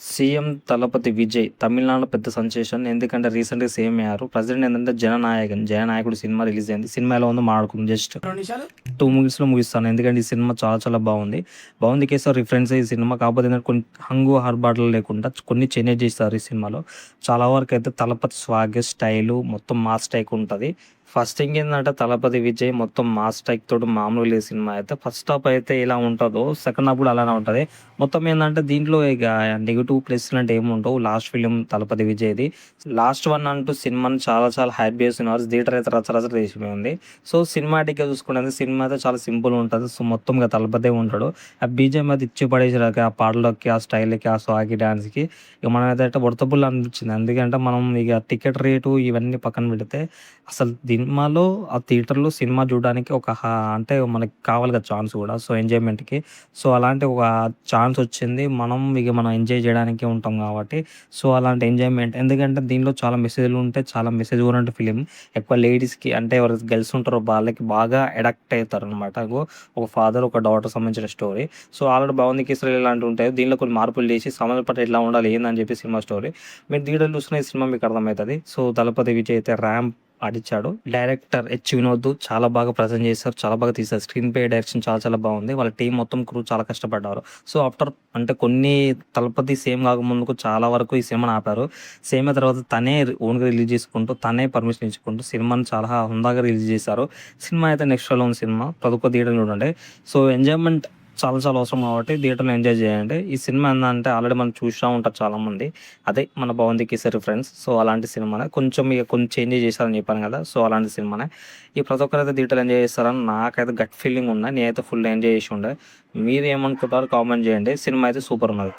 CM దళపతి విజయ్ తమిళనాడులో పెద్ద sensation. ఎందుకంటే రీసెంట్‌గా సీఎం అయ్యారు. ప్రెజెంట్ ఏందంటే 'జననాయకుడు' సినిమా రిలీజ్ అయింది. సినిమా ఎలా ఉందో మాట్లాడుకుందాం జస్ట్ 2 మినిట్స్‌లో ముగిస్తాను. ఎందుకంటే ఈ సినిమా చాలా చాలా బాగుంది. బాగుంది కేసు రిఫరెన్స్ ఈ సినిమా. కాకపోతే ఏంటంటే కొన్ని హంగు ఆర్భాటాలు లేకుండా కొన్ని చేంజెస్ చేశారు ఈ సినిమాలో. చాలా వరకు అయితే తలపతి స్వాగ్, స్టైలు మొత్తం మాస్ టైక్ ఉంటది. ఫస్ట్ థింగ్ ఏందంటే 'దళపతి విజయ్' మొత్తం మాస్ టైక్ తోటి మామూలుగా లేదు సినిమా అయితే. ఫస్ట్ హాఫ్ అయితే ఎలా ఉంటదో సెకండ్ హాఫ్ కూడా అలానే ఉంటది. మొత్తం ఏందంటే దీంట్లో ఇక నెగెటివ్ ప్లస్‌లు అంటే ఏముండవు. లాస్ట్ ఫిల్మ్ 'దళపతి విజయ్‌ది'. లాస్ట్ వన్ అంటూ సినిమాని చాలా చాలా హైప్ చేస్తున్నారు. థియేటర్ అయితే రచ్చ రచ్చ చేసిపోయింది. సో సినిమాటిక్‌గా చూసుకుంటే సినిమా అయితే చాలా సింపుల్‌గా ఉంటది. సో మొత్తంగా దళపతే ఉంటాడు. ఆ బీజీఎం అది ఇచ్చి పడేసారు. ఆ పాటలకి, ఆ స్టైల్‌కి, ఆ స్వాగ్‌కి, డాన్స్‌కి ఇక మనమైతే ఉడతపుల్ల అనిపించింది. ఎందుకంటే మనం ఇక టికెట్ రేటు ఇవన్నీ పక్కన పెడితే అసలు సినిమాలో ఆ థియేటర్‌లో సినిమా చూడడానికి ఒక అంటే మనకి కావాలి కదా ఛాన్స్ కూడా. సో ఎంజాయ్‌మెంట్‌కి. సో అలాంటి ఒక ఛాన్స్ వచ్చింది. మనం ఎంజాయ్ చేయడానికే ఉంటాం కాబట్టి, సో అలాంటి ఎంజాయ్‌మెంట్ ఎందుకంటే దీనిలో చాలా మెసేజ్‌లు ఉంటాయి. చాలా మెసేజ్ ఓరియెంటెడ్ ఫిలిం. ఎక్కువ లేడీస్‌కి అంటే ఎవరైతే గర్ల్స్ ఉంటారో వాళ్ళకి బాగా అడాక్ట్ అయితారనమాట. ఒక ఫాదర్, ఒక డాటర్ సంబంధించిన story. So already 'Bhagavanth Kesari' ఇలాంటివి ఉంటాయి. దీనిలో కొన్ని మార్పులు చేసి సమాజం పట్ల ఎట్లా ఉండాలి ఏందని చెప్పి సినిమా స్టోరీ. మీరు థియేటర్‌లో చూసిన ఈ సినిమా మీకు అర్థమైతది. సో 'దళపతి విజయ్' అయితే ర్యాంప్ ఆడిచ్చాడు. డైరెక్టర్ 'వినోద్' చాలా బాగా ప్రెజెంట్ చేశారు. చాలా బాగా తీశారు. స్క్రీన్ ప్లే, డైరెక్షన్ చాలా చాలా బాగుంది. వాళ్ళ టీమ్ మొత్తం క్రూ చాలా కష్టపడ్డారు. సో ఆఫ్టర్ అంటే కొన్ని 'తలపతి' సేమ్ కాకముందుకు చాలా వరకు ఈ సినిమాని ఆపారు. సేమ్ తర్వాత తనే ఓన్‌గా రిలీజ్ చేసుకుంటూ, తనే పర్మిషన్ ఇచ్చుకుంటూ సినిమాని చాలా హుందాగా రిలీజ్ చేశారు. సినిమా అయితే నెక్స్ట్ లెవెల్‌లో ఉంది సినిమా. ప్రతి ఒక్క థియేటర్‌లో చూడండి. సో ఎంజాయ్‌మెంట్ చాలా చాలా అవసరం కాబట్టి థియేటర్‌లో ఎంజాయ్ చేయండి. ఈ సినిమా ఏందంటే ఆల్రెడీ మనం చూస్తా ఉంటారు చాలామంది. అదే మన 'భగవంత్ కేసరి' ఫ్రెండ్స్. సో అలాంటి సినిమానే. కొంచెం ఇక కొన్ని చేంజెస్ చేశారని చెప్పాను కదా! సో అలాంటి సినిమానే. ఈ ప్రతి ఒక్కరైతే థియేటర్‌లో ఎంజాయ్ చేస్తారని నాకైతే గట్ ఫీలింగ్ ఉన్నాయి. నేనైతే ఫుల్ ఎంజాయ్ చేసి ఉండే. మీరేమనుకుంటారో కామెంట్ చేయండి. సినిమా అయితే సూపర్ ఉన్నది.